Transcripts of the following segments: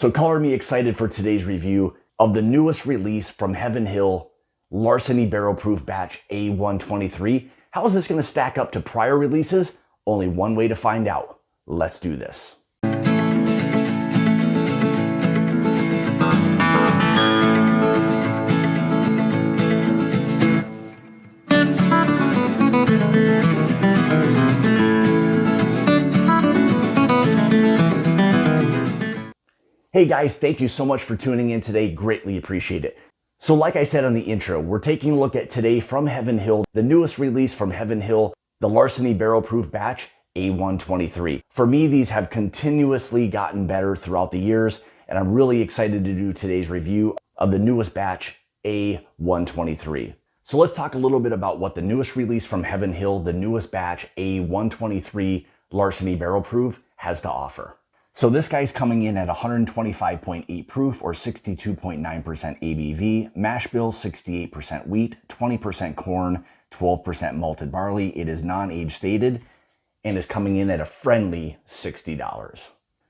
So color me excited for today's review of the newest release from Heaven Hill, Larceny Barrel Proof Batch A123. How is this going to stack up to prior releases? Only one way to find out. Let's do this. Hey guys, thank you so much for tuning in today. Greatly appreciate it. So like I said on the intro, we're taking a look at today from Heaven Hill, the newest release from Heaven Hill, the Larceny Barrel Proof Batch A123. For me, these have continuously gotten better throughout the years, and I'm really excited to do today's review of the newest batch A123. So let's talk a little bit about what the newest release from Heaven Hill, the newest batch A123 Larceny Barrel Proof has to offer. So this guy's coming in at 125.8 proof or 62.9% ABV, mash bill 68% wheat, 20% corn, 12% malted barley. It is non-age stated and is coming in at a friendly $60.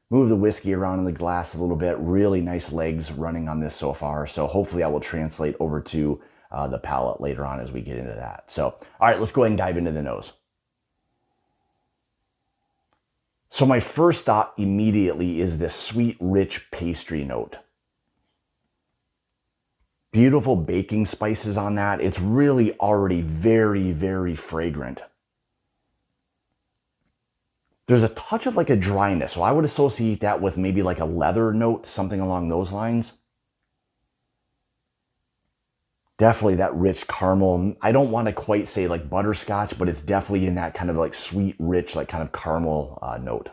Move the whiskey around in the glass a little bit. Really nice legs running on this so far. So hopefully I will translate over to the palate later on as we get into that. So, all right, let's go ahead and dive into the nose. So my first thought immediately is this sweet, rich pastry note. Beautiful baking spices on that. It's really already very, very fragrant. There's a touch of like a dryness, so I would associate that with maybe like a leather note, something along those lines. Definitely that rich caramel. I don't want to quite say like butterscotch, but it's definitely in that kind of like sweet, rich, like kind of caramel note.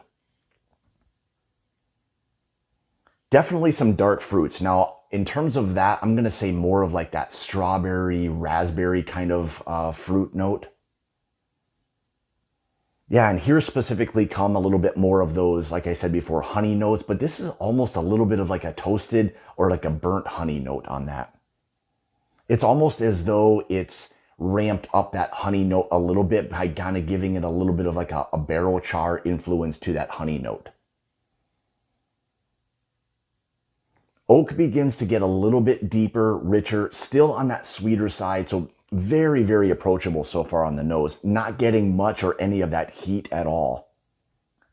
Definitely some dark fruits. Now, in terms of that, I'm going to say more of like that strawberry, raspberry kind of fruit note. Yeah, and here specifically come a little bit more of those, like I said before, honey notes, but this is almost a little bit of like a toasted or like a burnt honey note on that. It's almost as though it's ramped up that honey note a little bit by kind of giving it a little bit of like a barrel char influence to that honey note. Oak begins to get a little bit deeper, richer, still on that sweeter side. So very, very approachable so far on the nose. Not getting much or any of that heat at all.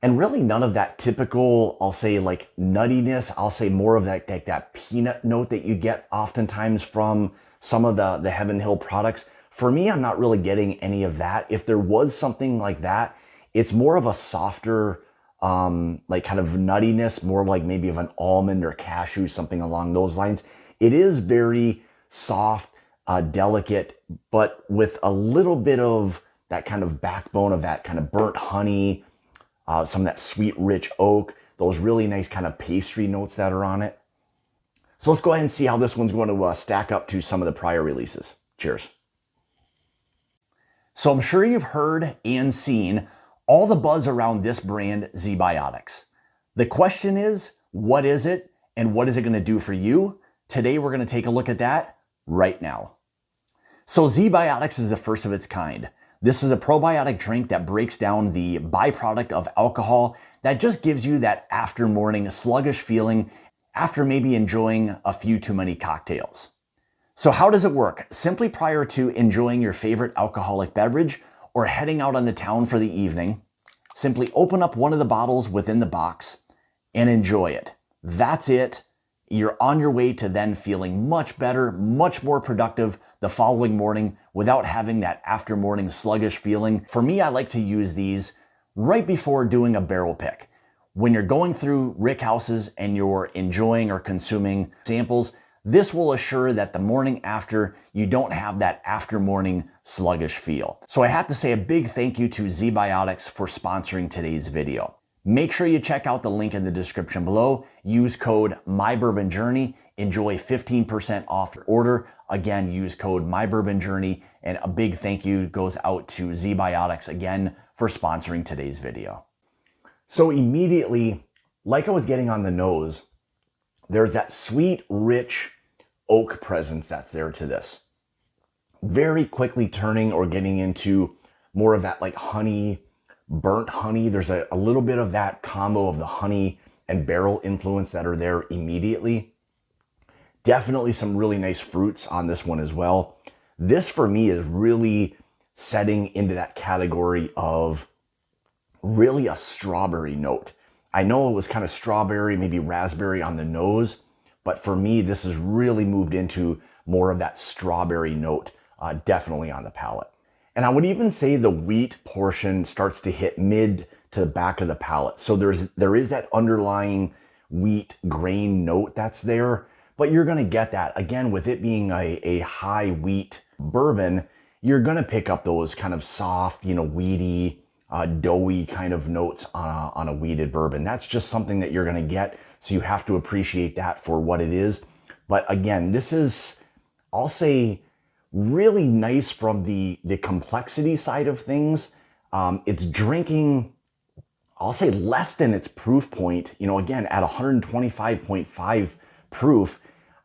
And really none of that typical, I'll say like nuttiness. I'll say more of that peanut note that you get oftentimes from some of the Heaven Hill products. For me, I'm not really getting any of that. If there was something like that, it's more of a softer, like kind of nuttiness, more like maybe of an almond or cashew, something along those lines. It is very soft, delicate, but with a little bit of that kind of backbone of that kind of burnt honey, some of that sweet, rich oak, those really nice kind of pastry notes that are on it. So let's go ahead and see how this one's going to stack up to some of the prior releases. Cheers. So I'm sure you've heard and seen all the buzz around this brand, ZBiotics. The question is, what is it and what is it going to do for you? Today we're going to take a look at that right now. So ZBiotics is the first of its kind. This is a probiotic drink that breaks down the byproduct of alcohol that just gives you that after morning sluggish feeling after maybe enjoying a few too many cocktails. So how does it work? Simply prior to enjoying your favorite alcoholic beverage or heading out on the town for the evening, simply open up one of the bottles within the box and enjoy it. That's it. You're on your way to then feeling much better, much more productive the following morning without having that after morning sluggish feeling. For me, I like to use these right before doing a barrel pick. When you're going through rick houses and you're enjoying or consuming samples, this will assure that the morning after, you don't have that after morning sluggish feel. So I have to say a big thank you to ZBiotics for sponsoring today's video. Make sure you check out the link in the description below. Use code MyBourbonJourney. Enjoy 15% off your order. Again, use code MyBourbonJourney. And a big thank you goes out to ZBiotics again for sponsoring today's video. So immediately, like I was getting on the nose, there's that sweet, rich oak presence that's there to this. Very quickly turning or getting into more of that like honey, burnt honey. There's a little bit of that combo of the honey and barrel influence that are there immediately. Definitely some really nice fruits on this one as well. This for me is really setting into that category of really a strawberry note. I know it was kind of strawberry, maybe raspberry on the nose, but for me, this has really moved into more of that strawberry note, definitely on the palate. And I would even say the wheat portion starts to hit mid to the back of the palate. So there is that underlying wheat grain note that's there, but you're gonna get that. Again, with it being a high wheat bourbon, you're gonna pick up those kind of soft, wheaty, doughy kind of notes on a wheated bourbon. That's just something that you're gonna get, so you have to appreciate that for what it is. But again, this is, I'll say, really nice from the complexity side of things. It's drinking, I'll say, less than its proof point. Again, at 125.5 proof,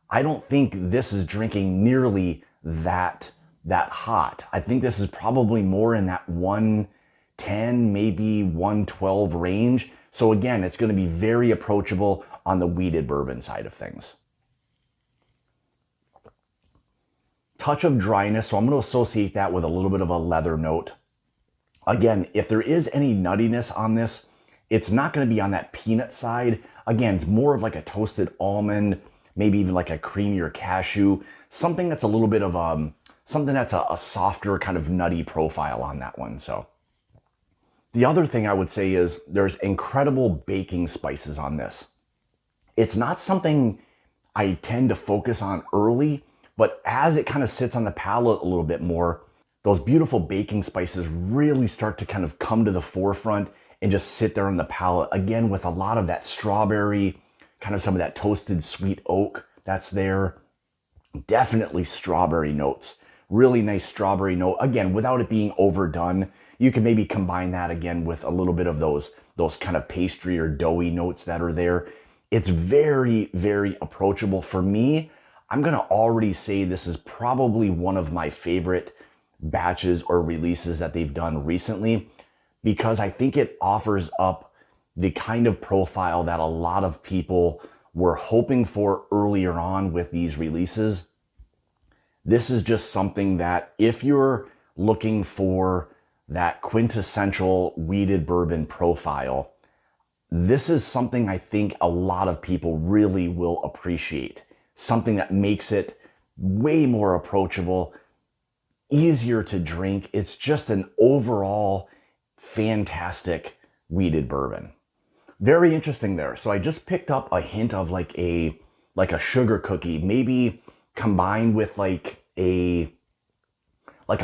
I don't think this is drinking nearly that hot. I think this is probably more in that 110, maybe 112 range. So again, it's going to be very approachable on the wheated bourbon side of things. Touch of dryness, so I'm going to associate that with a little bit of a leather note. Again, if there is any nuttiness on this, it's not going to be on that peanut side. Again, it's more of like a toasted almond, maybe even like a creamier cashew, something that's a little bit of something that's a softer kind of nutty profile on that one. So the other thing I would say is there's incredible baking spices on this. It's not something I tend to focus on early, but as it kind of sits on the palate a little bit more, those beautiful baking spices really start to kind of come to the forefront and just sit there on the palate. Again, with a lot of that strawberry, kind of some of that toasted sweet oak that's there. Definitely strawberry notes. Really nice strawberry note. Again, without it being overdone, you can maybe combine that again with a little bit of those kind of pastry or doughy notes that are there. It's very, very approachable. For me, I'm gonna already say this is probably one of my favorite batches or releases that they've done recently, because I think it offers up the kind of profile that a lot of people were hoping for earlier on with these releases. This is just something that if you're looking for that quintessential wheated bourbon profile, this is something I think a lot of people really will appreciate. Something that makes it way more approachable, easier to drink. It's just an overall fantastic wheated bourbon. Very interesting there. So I just picked up a hint of like a sugar cookie, maybe combined with like a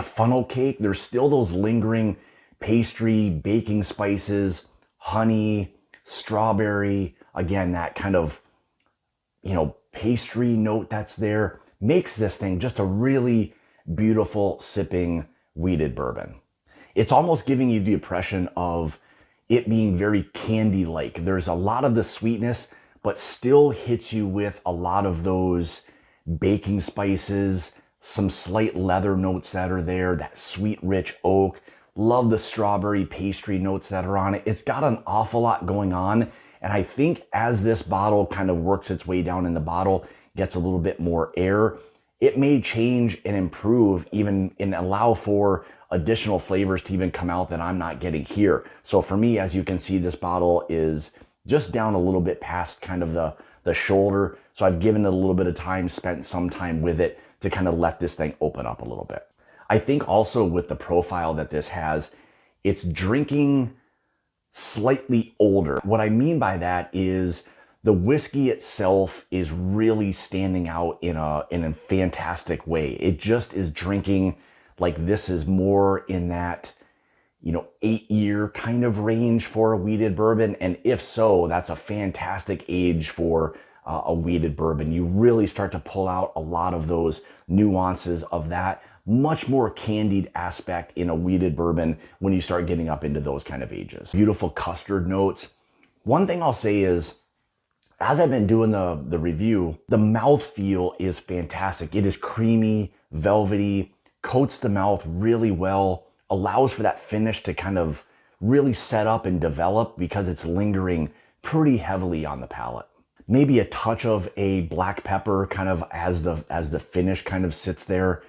funnel cake. There's still those lingering pastry, baking spices, honey, strawberry. Again, that kind of, pastry note that's there makes this thing just a really beautiful sipping wheated bourbon. It's almost giving you the impression of it being very candy-like. There's a lot of the sweetness, but still hits you with a lot of those baking spices, some slight leather notes that are there, that sweet, rich oak. Love the strawberry pastry notes that are on it. It's got an awful lot going on. And I think as this bottle kind of works its way down in the bottle, gets a little bit more air, it may change and improve even and allow for additional flavors to even come out that I'm not getting here. So for me, as you can see, this bottle is just down a little bit past kind of the shoulder. So I've given it a little bit of time, spent some time with it to kind of let this thing open up a little bit. I think also with the profile that this has, it's drinking slightly older. What I mean by that is the whiskey itself is really standing out in a fantastic way. It just is drinking like this is more in that, 8-year kind of range for a wheated bourbon. And if so, that's a fantastic age for a wheated bourbon. You really start to pull out a lot of those nuances of that much more candied aspect in a wheated bourbon when you start getting up into those kind of ages. Beautiful custard notes. One thing I'll say is, as I've been doing the review, the mouthfeel is fantastic. It is creamy, velvety, coats the mouth really well, allows for that finish to kind of really set up and develop because it's lingering pretty heavily on the palate. Maybe a touch of a black pepper kind of as the finish kind of sits there,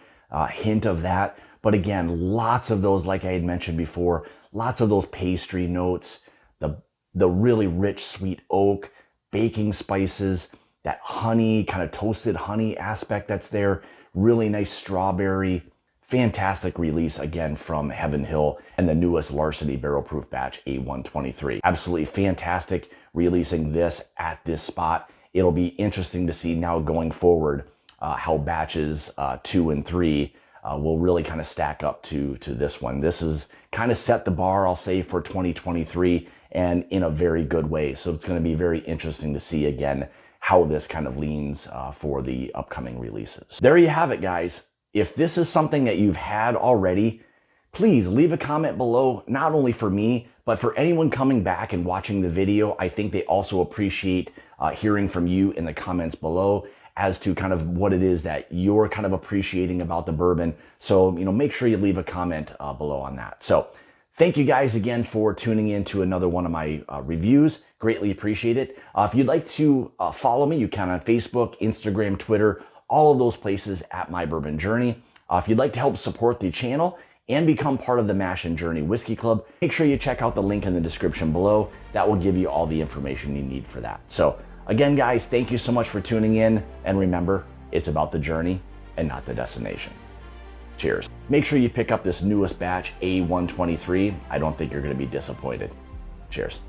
hint of that. But again, lots of those, like I had mentioned before, lots of those pastry notes, the really rich sweet oak, baking spices, that honey, kind of toasted honey aspect that's there, really nice strawberry. Fantastic release again from Heaven Hill and the newest Larceny barrel proof batch A123. Absolutely fantastic releasing this at this spot. It'll be interesting to see now going forward how batches 2 and 3 will really kind of stack up to this one. This is kind of set the bar, I'll say, for 2023, and in a very good way. So it's going to be very interesting to see again how this kind of leans for the upcoming releases. There you have it, guys. If this is something that you've had already, please leave a comment below, not only for me, but for anyone coming back and watching the video. I think they also appreciate hearing from you in the comments below as to kind of what it is that you're kind of appreciating about the bourbon. So, make sure you leave a comment below on that. So thank you guys again for tuning in to another one of my reviews. Greatly appreciate it. If you'd like to follow me, you can on Facebook, Instagram, Twitter, all of those places at My Bourbon Journey. If you'd like to help support the channel and become part of the Mash and Journey Whiskey Club, make sure you check out the link in the description below. That will give you all the information you need for that. So again, guys, thank you so much for tuning in. And remember, it's about the journey and not the destination. Cheers. Make sure you pick up this newest batch, A123. I don't think you're going to be disappointed. Cheers.